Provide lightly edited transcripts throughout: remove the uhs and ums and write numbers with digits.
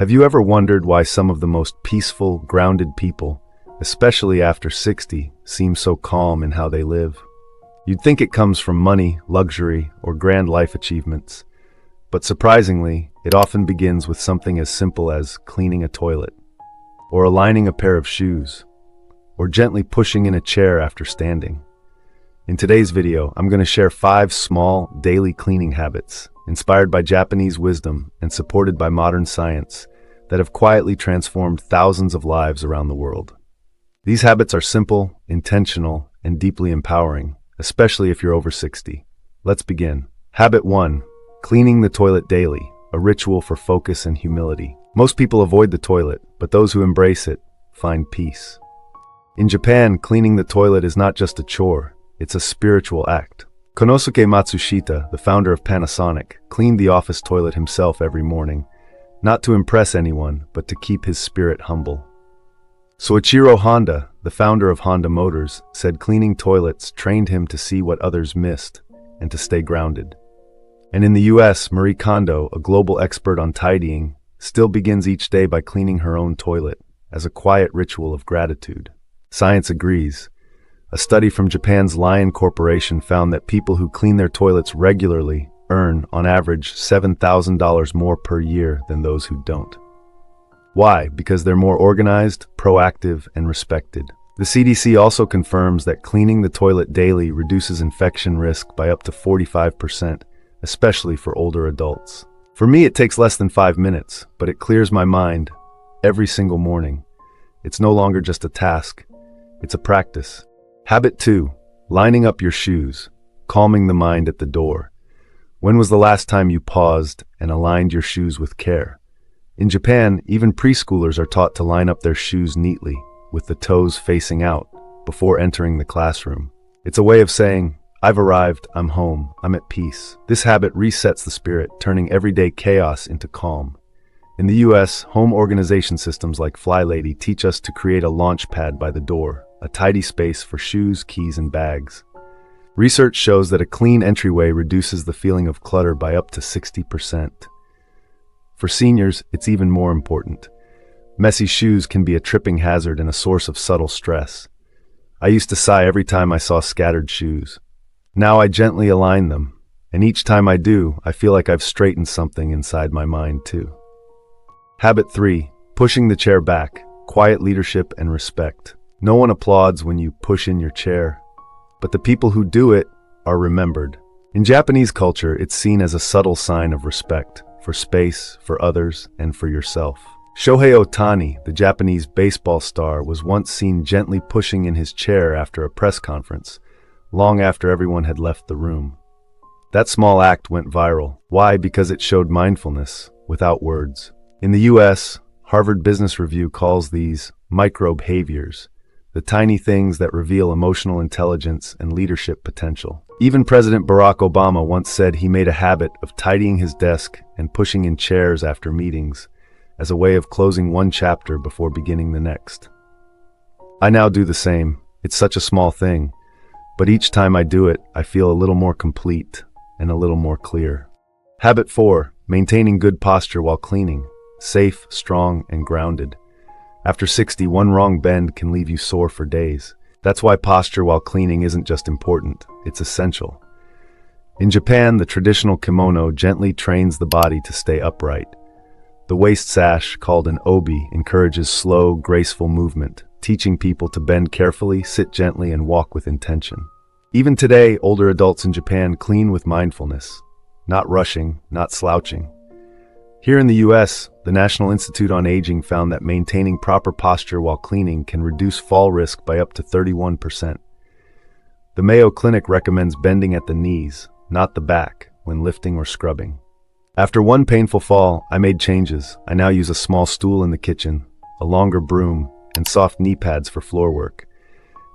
Have you ever wondered why some of the most peaceful, grounded people, especially after 60, seem so calm in how they live? You'd think it comes from money, luxury, or grand life achievements. But surprisingly, it often begins with something as simple as cleaning a toilet, or aligning a pair of shoes, or gently pushing in a chair after standing. In today's video, I'm going to share 5 small, daily cleaning habits, inspired by Japanese wisdom and supported by modern science, that have quietly transformed thousands of lives around the world. These habits are simple, intentional, and deeply empowering, especially if you're over 60. Let's begin. Habit 1. Cleaning the toilet daily, a ritual for focus and humility. Most people avoid the toilet, but those who embrace it find peace. In Japan, cleaning the toilet is not just a chore, it's a spiritual act. Konosuke Matsushita, the founder of Panasonic, cleaned the office toilet himself every morning, not to impress anyone, but to keep his spirit humble. Soichiro Honda, the founder of Honda Motors, said cleaning toilets trained him to see what others missed and to stay grounded. And in the US, Marie Kondo, a global expert on tidying, still begins each day by cleaning her own toilet as a quiet ritual of gratitude. Science agrees. A study from Japan's Lion Corporation found that people who clean their toilets regularly earn, on average, $7,000 more per year than those who don't. Why? Because they're more organized, proactive, and respected. The CDC also confirms that cleaning the toilet daily reduces infection risk by up to 45%, especially for older adults. For me, it takes less than 5 minutes, but it clears my mind every single morning. It's no longer just a task, it's a practice. Habit 2. Lining up your shoes, calming the mind at the door. When was the last time you paused and aligned your shoes with care? In Japan, even preschoolers are taught to line up their shoes neatly, with the toes facing out, before entering the classroom. It's a way of saying, I've arrived, I'm home, I'm at peace. This habit resets the spirit, turning everyday chaos into calm. In the US, home organization systems like FlyLady teach us to create a launch pad by the door, a tidy space for shoes, keys, and bags. Research shows that a clean entryway reduces the feeling of clutter by up to 60%. For seniors, it's even more important. Messy shoes can be a tripping hazard and a source of subtle stress. I used to sigh every time I saw scattered shoes. Now I gently align them, and each time I do, I feel like I've straightened something inside my mind too. Habit 3. Pushing the chair back, quiet leadership and respect. No one applauds when you push in your chair, but the people who do it are remembered. In Japanese culture, it's seen as a subtle sign of respect, for space, for others, and for yourself. Shohei Ohtani, the Japanese baseball star, was once seen gently pushing in his chair after a press conference, long after everyone had left the room. That small act went viral. Why? Because it showed mindfulness, without words. In the US, Harvard Business Review calls these micro-behaviors, the tiny things that reveal emotional intelligence and leadership potential. Even President Barack Obama once said he made a habit of tidying his desk and pushing in chairs after meetings as a way of closing one chapter before beginning the next. I now do the same. It's such a small thing, but each time I do it, I feel a little more complete and a little more clear. Habit 4. Maintaining good posture while cleaning. Safe, strong, and grounded. After 60, one wrong bend can leave you sore for days. That's why posture while cleaning isn't just important, it's essential. In Japan, the traditional kimono gently trains the body to stay upright. The waist sash, called an obi, encourages slow, graceful movement, teaching people to bend carefully, sit gently, and walk with intention. Even today, older adults in Japan clean with mindfulness, not rushing, not slouching. Here in the US, the National Institute on Aging found that maintaining proper posture while cleaning can reduce fall risk by up to 31%. The Mayo Clinic recommends bending at the knees, not the back, when lifting or scrubbing. After one painful fall, I made changes. I now use a small stool in the kitchen, a longer broom, and soft knee pads for floor work.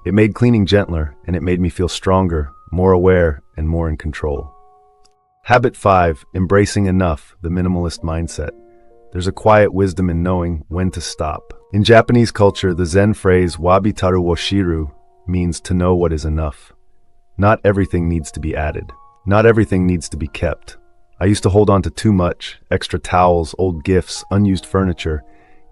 It made cleaning gentler, and it made me feel stronger, more aware, and more in control. Habit 5. Embracing enough, the minimalist mindset. There's a quiet wisdom in knowing when to stop. In Japanese culture, the Zen phrase wabitaru wo shiru means to know what is enough. Not everything needs to be added. Not everything needs to be kept. I I used to hold on to too much, extra towels, old gifts, unused furniture.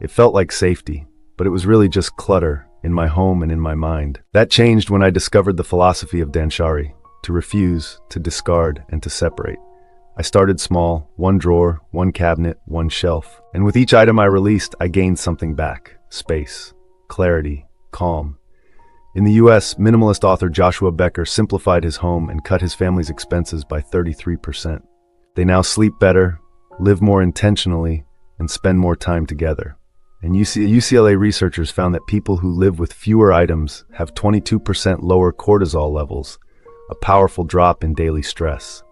It felt like safety, but it was really just clutter in my home and in my mind. That changed when I discovered the philosophy of Danshari, to refuse, to discard, and to separate. I started small, one drawer, one cabinet, one shelf. And with each item I released, I gained something back: space, clarity, calm. In the US, minimalist author Joshua Becker simplified his home and cut his family's expenses by 33%. They now sleep better, live more intentionally, and spend more time together. And UCLA researchers found that people who live with fewer items have 22% lower cortisol levels, a powerful drop in daily stress.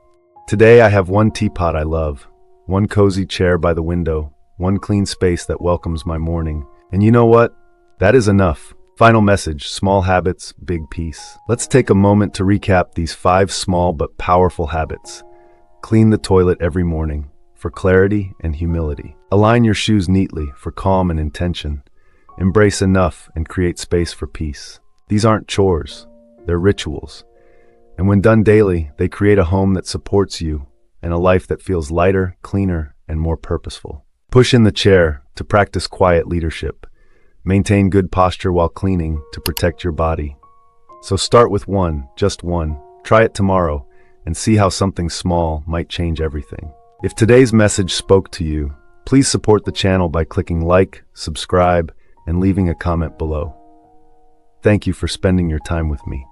Today I have one teapot I love, one cozy chair by the window, one clean space that welcomes my morning. And you know what? That is enough. Final message: small habits, big peace. Let's take a moment to recap these 5 small but powerful habits. Clean the toilet every morning, for clarity and humility. Align your shoes neatly, for calm and intention. Embrace enough and create space for peace. These aren't chores, they're rituals. And when done daily, they create a home that supports you and a life that feels lighter, cleaner, and more purposeful. Push in the chair to practice quiet leadership. Maintain good posture while cleaning to protect your body. So start with one, just one. Try it tomorrow and see how something small might change everything. If today's message spoke to you, please support the channel by clicking like, subscribe, and leaving a comment below. Thank you for spending your time with me.